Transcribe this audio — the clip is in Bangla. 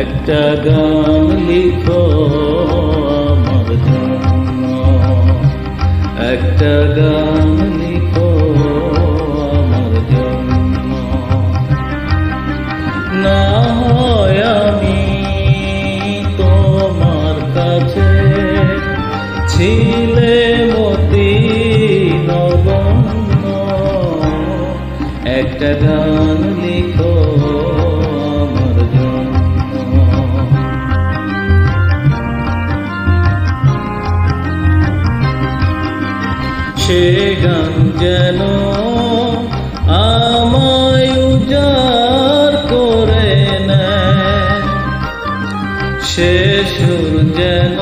একটা গান লিখো আমার জন্য, একটা গান লিখো আমার জন্য। না হয় আমি তোমার কাছে ছিলে মতি নগণ্য, একটা গান লিখো আমার জন্য। সে গান যেন আমায় উজাড় করে নেয়, সে সুর যেন